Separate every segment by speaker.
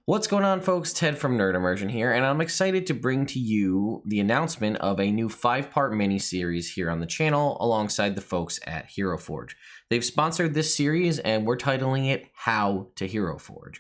Speaker 1: What's going on, folks? Ted from Immersion here, and I'm excited to bring to you the announcement of a new 5-part mini-series here on the channel alongside the folks at Heroforge. They've sponsored this series, and we're titling it How to Heroforge.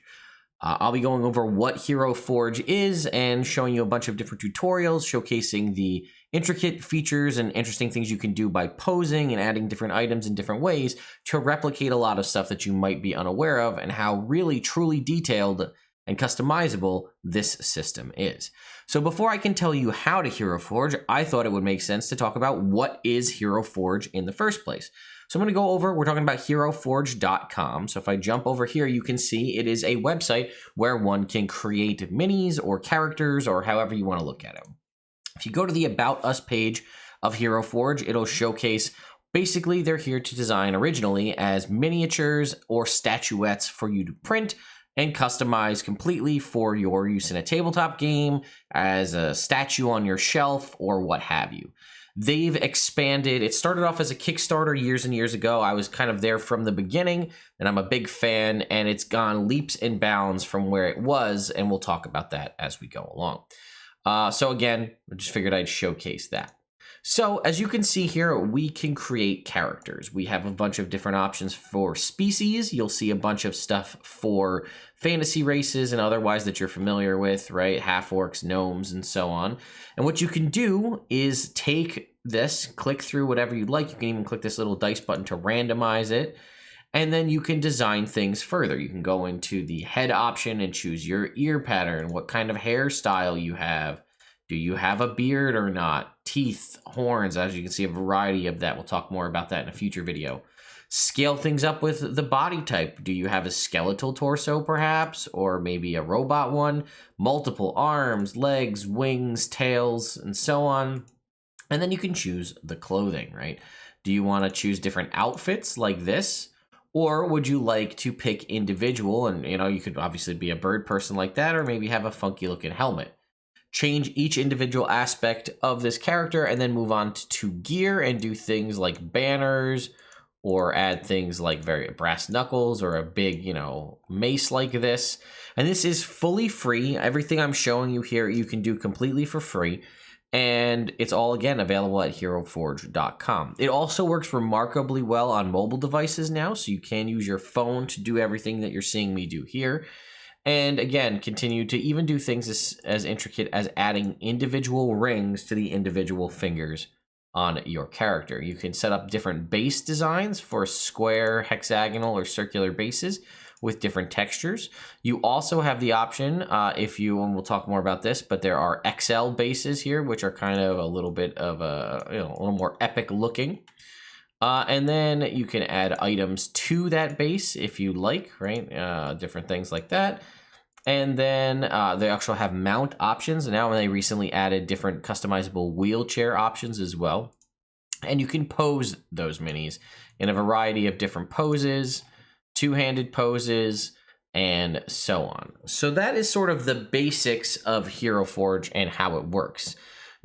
Speaker 1: I'll be going over what Heroforge is and showing you a bunch of different tutorials showcasing the intricate features and interesting things you can do by posing and adding different items in different ways to replicate a lot of stuff that you might be unaware of, and how really truly detailed and customizable this system is. So before I can tell you how to Heroforge, I thought it would make sense to talk about what is Heroforge in the first place. So I'm going to go over, we're talking about Heroforge.com. So if I jump over here, you can see it is a website where one can create minis or characters or however you want to look at it. If you go to the About Us page of Heroforge, it'll showcase basically they're here to design originally as miniatures or statuettes for you to print and customize completely for your use in a tabletop game, as a statue on your shelf, or what have you. They've expanded. It started off as a Kickstarter years and years ago. I was kind of there from the beginning, and I'm a big fan, and it's gone leaps and bounds from where it was, and we'll talk about that as we go along. So again, I just figured I'd showcase that. So as you can see here, we can create characters. We have a bunch of different options for species. You'll see a bunch of stuff for fantasy races and otherwise that you're familiar with, right? Half-orcs, gnomes, and so on. And what you can do is take this, click through whatever you'd like. You can even click this little dice button to randomize it. And then you can design things further. You can go into the head option and choose your ear pattern, what kind of hairstyle you have. Do you have a beard or not? Teeth, horns, as you can see, a variety of that. We'll talk more about that in a future video. Scale things up with the body type. Do you have a skeletal torso, perhaps? Or maybe a robot one? Multiple arms, legs, wings, tails, and so on. And then you can choose the clothing, right? Do you want to choose different outfits like this? Or would you like to pick individual? And, you could obviously be a bird person like that, or maybe have a funky looking helmet. Change each individual aspect of this character and then move on to gear and do things like banners, or add things like brass knuckles or a big, mace like this. And this is fully free. Everything I'm showing you here, you can do completely for free. And it's all, again, available at Heroforge.com. It also works remarkably well on mobile devices now, so you can use your phone to do everything that you're seeing me do here. And again, continue to even do things as intricate as adding individual rings to the individual fingers on your character. You can set up different base designs for square, hexagonal, or circular bases with different textures. You also have the option, and we'll talk more about this, but there are XL bases here, which are kind of a little bit of a little more epic looking. And then you can add items to that base if you like, right? Different things like that. And then they actually have mount options. Now they recently added different customizable wheelchair options as well. And you can pose those minis in a variety of different poses, two-handed poses, and so on. So that is sort of the basics of Heroforge and how it works.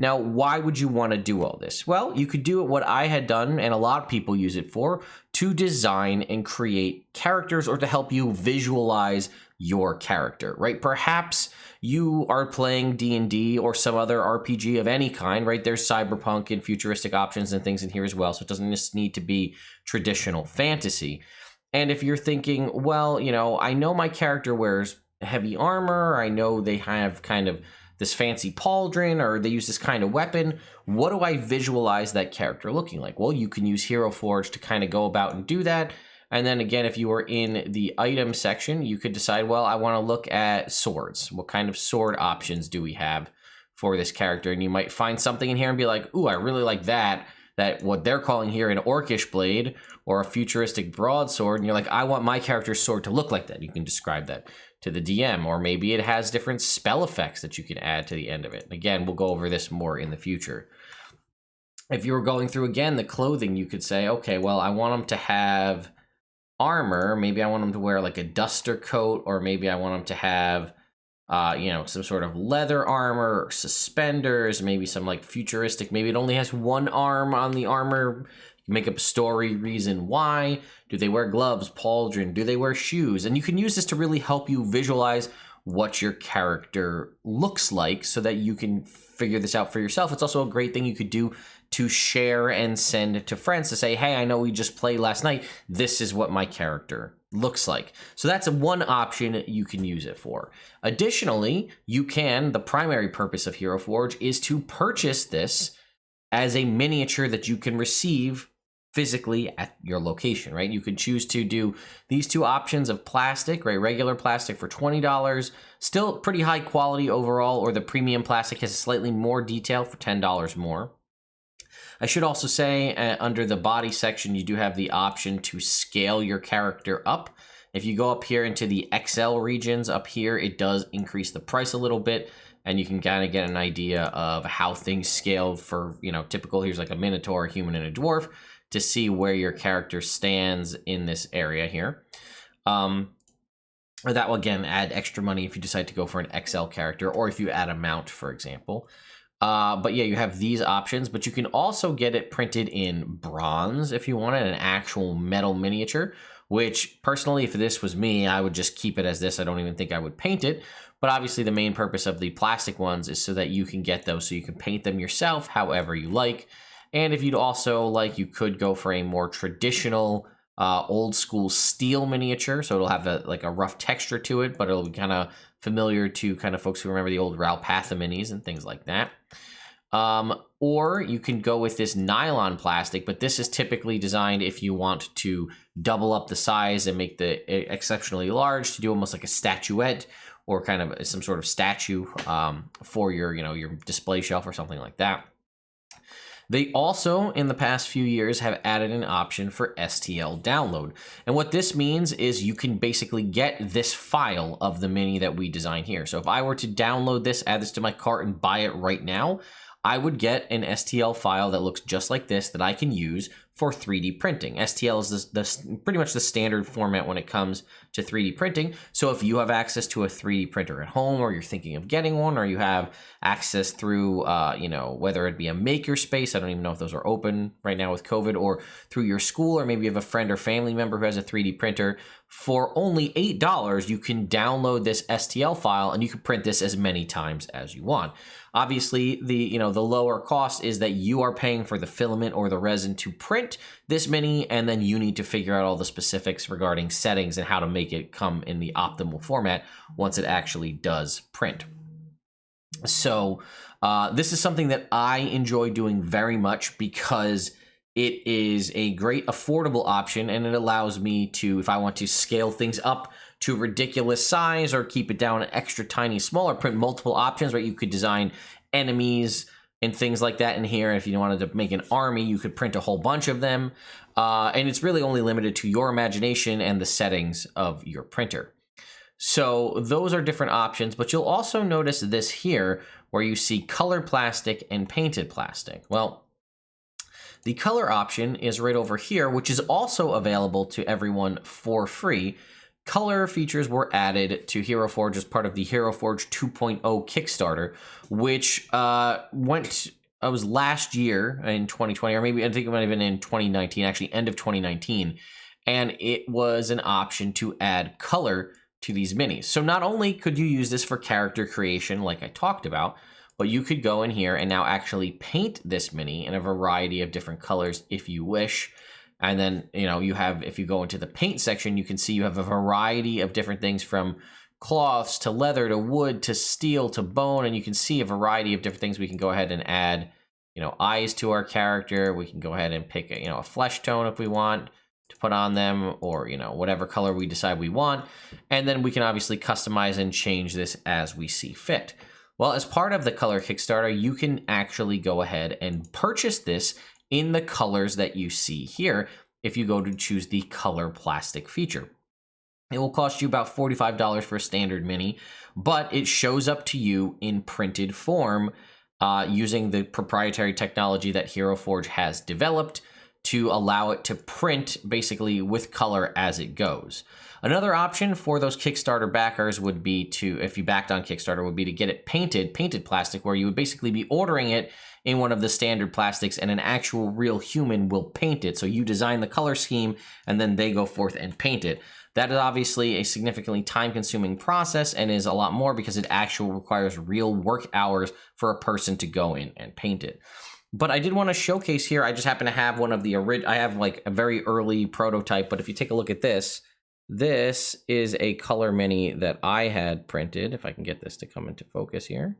Speaker 1: Now, why would you want to do all this? Well, you could do it what I had done, and a lot of people use it for, to design and create characters or to help you visualize your character, right? Perhaps you are playing D&D or some other RPG of any kind, right? There's cyberpunk and futuristic options and things in here as well, so it doesn't just need to be traditional fantasy. And if you're thinking, well, I know my character wears heavy armor, I know they have kind of this fancy pauldron, or they use this kind of weapon. What do I visualize that character looking like? Well, you can use Heroforge to kind of go about and do that. And then again, if you were in the item section, you could decide, well, I want to look at swords. What kind of sword options do we have for this character? And you might find something in here and be like, ooh, I really like that what they're calling here an orcish blade or a futuristic broadsword. And you're like, I want my character's sword to look like that. You can describe that to the DM, or maybe it has different spell effects that you can add to the end of it. Again, we'll go over this more in the future. If you were going through, again, the clothing, you could say, okay, well, I want them to have armor. Maybe I want them to wear like a duster coat, or maybe I want them to have, some sort of leather armor or suspenders, maybe some like futuristic, maybe it only has one arm on the armor. Make up a story, reason why. Do they wear gloves, pauldron? Do they wear shoes? And you can use this to really help you visualize what your character looks like so that you can figure this out for yourself. It's also a great thing you could do to share and send to friends to say, hey, I know we just played last night. This is what my character looks like. So that's one option you can use it for. Additionally, the primary purpose of Hero Forge is to purchase this as a miniature that you can receive physically at your location, right? You could choose to do these two options of plastic, right? Regular plastic for $20, still pretty high quality overall, or the premium plastic has slightly more detail for $10 more. I should also say under the body section, you do have the option to scale your character up. If you go up here into the XL regions up here, it does increase the price a little bit, and you can kind of get an idea of how things scale for, typical, here's like a minotaur, a human, and a dwarf, to see where your character stands in this area here. Or that will, again, add extra money if you decide to go for an XL character, or if you add a mount, for example. But yeah, you have these options, but you can also get it printed in bronze if you wanted an actual metal miniature, which personally, if this was me, I would just keep it as this. I don't even think I would paint it. But obviously the main purpose of the plastic ones is so that you can get those, so you can paint them yourself however you like. And if you'd also like, you could go for a more traditional old school steel miniature. So it'll have a rough texture to it, but it'll be kind of familiar to kind of folks who remember the old Ralpatha minis and things like that. Or you can go with this nylon plastic, but this is typically designed if you want to double up the size and make the exceptionally large, to do almost like a statuette or kind of some sort of statue for your display shelf or something like that. They also, in the past few years, have added an option for STL download. And what this means is you can basically get this file of the mini that we designed here. So if I were to download this, add this to my cart, and buy it right now, I would get an STL file that looks just like this that I can use for 3D printing. STL is pretty much the standard format when it comes to 3D printing. So if you have access to a 3D printer at home, or you're thinking of getting one, or you have access through, whether it be a makerspace, I don't even know if those are open right now with COVID, or through your school, or maybe you have a friend or family member who has a 3D printer, for only $8, you can download this STL file and you can print this as many times as you want. Obviously, the lower cost is that you are paying for the filament or the resin to print this mini, and then you need to figure out all the specifics regarding settings and how to make it come in the optimal format once it actually does print. So this is something that I enjoy doing very much because it is a great affordable option, and it allows me to, if I want to scale things up to ridiculous size or keep it down extra tiny, smaller, print multiple options, right? You could design enemies and things like that in here. If you wanted to make an army, you could print a whole bunch of them. And it's really only limited to your imagination and the settings of your printer. So those are different options, but you'll also notice this here where you see color plastic and painted plastic. Well, the color option is right over here, which is also available to everyone for free. Color features were added to Heroforge as part of the Heroforge 2.0 Kickstarter, which was last year in 2020, or maybe I think it might have been in 2019, actually end of 2019. And it was an option to add color to these minis. So not only could you use this for character creation, like I talked about, but you could go in here and now actually paint this mini in a variety of different colors if you wish. And then, you have, if you go into the paint section, you can see you have a variety of different things, from cloths to leather to wood to steel to bone. And you can see a variety of different things. We can go ahead and add, eyes to our character. We can go ahead and pick a flesh tone if we want to put on them, or, whatever color we decide we want. And then we can obviously customize and change this as we see fit. Well, as part of the color Kickstarter, you can actually go ahead and purchase this in the colors that you see here if you go to choose the color plastic feature. It will cost you about $45 for a standard mini, but it shows up to you in printed form using the proprietary technology that Heroforge has developed to allow it to print basically with color as it goes. Another option for those Kickstarter backers would be to, if you backed on Kickstarter, would be to get it painted plastic, where you would basically be ordering it in one of the standard plastics and an actual real human will paint it. So you design the color scheme and then they go forth and paint it. That is obviously a significantly time-consuming process and is a lot more because it actually requires real work hours for a person to go in and paint it. But I did want to showcase here, I just happen to have one of the I have like a very early prototype, but if you take a look at this, this is a color mini that I had printed. If I can get this to come into focus here.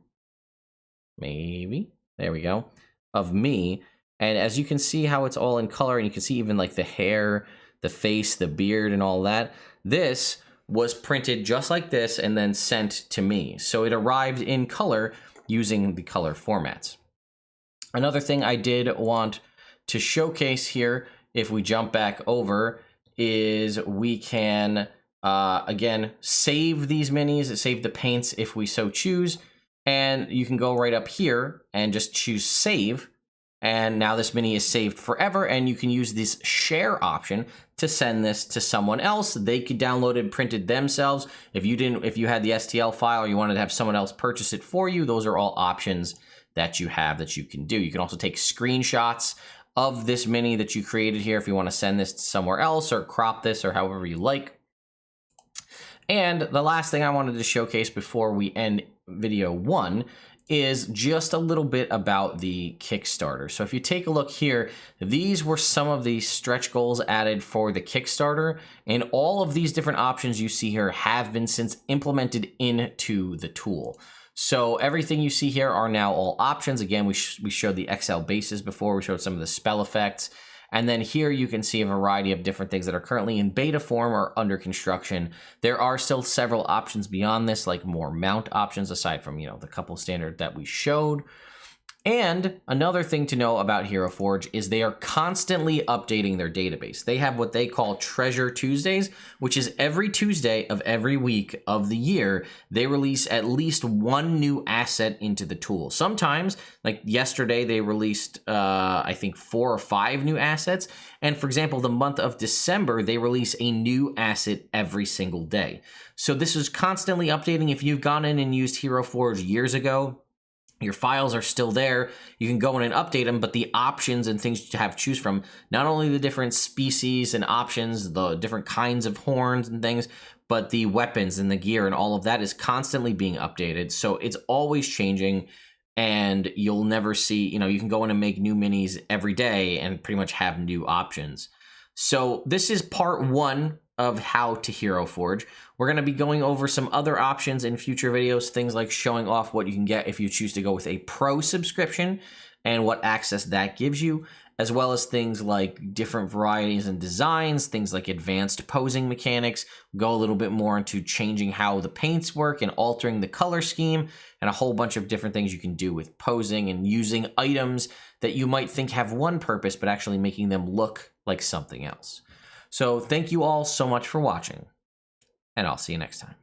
Speaker 1: Maybe. There we go. Of me. And as you can see how it's all in color, and you can see even like the hair, the face, the beard, and all that. This was printed just like this and then sent to me. So it arrived in color using the color formats. Another thing I did want to showcase here, if we jump back over, is we can, again, save these minis, save the paints if we so choose. And you can go right up here and just choose save. And now this mini is saved forever, and you can use this share option to send this to someone else. They could download it and print it themselves. If you had the STL file or you wanted to have someone else purchase it for you, those are all options that you have that you can do. You can also take screenshots of this mini that you created here if you want to send this to somewhere else or crop this or however you like. And the last thing I wanted to showcase before we end video 1 is just a little bit about the Kickstarter. So if you take a look here, these were some of the stretch goals added for the Kickstarter, and all of these different options you see here have been since implemented into the tool. So everything you see here are now all options. Again, we showed the Excel bases before, we showed some of the spell effects. And then here you can see a variety of different things that are currently in beta form or under construction. There are still several options beyond this, like more mount options aside from, the couple standard that we showed. And another thing to know about Heroforge is they are constantly updating their database. They have what they call Treasure Tuesdays, which is every Tuesday of every week of the year, they release at least one new asset into the tool. Sometimes, like yesterday, they released, I think, 4 or 5 new assets. And for example, the month of December, they release a new asset every single day. So this is constantly updating. If you've gone in and used Heroforge years ago, your files are still there. You can go in and update them, but the options and things to have to choose from, not only the different species and options, the different kinds of horns and things, but the weapons and the gear and all of that is constantly being updated. So it's always changing, and you'll never see, you can go in and make new minis every day and pretty much have new options. So this is part 1 of how to Heroforge. We're going to be going over some other options in future videos, things like showing off what you can get if you choose to go with a pro subscription and what access that gives you, as well as things like different varieties and designs, things like advanced posing mechanics, go a little bit more into changing how the paints work and altering the color scheme, and a whole bunch of different things you can do with posing and using items that you might think have one purpose, but actually making them look like something else. So thank you all so much for watching, and I'll see you next time.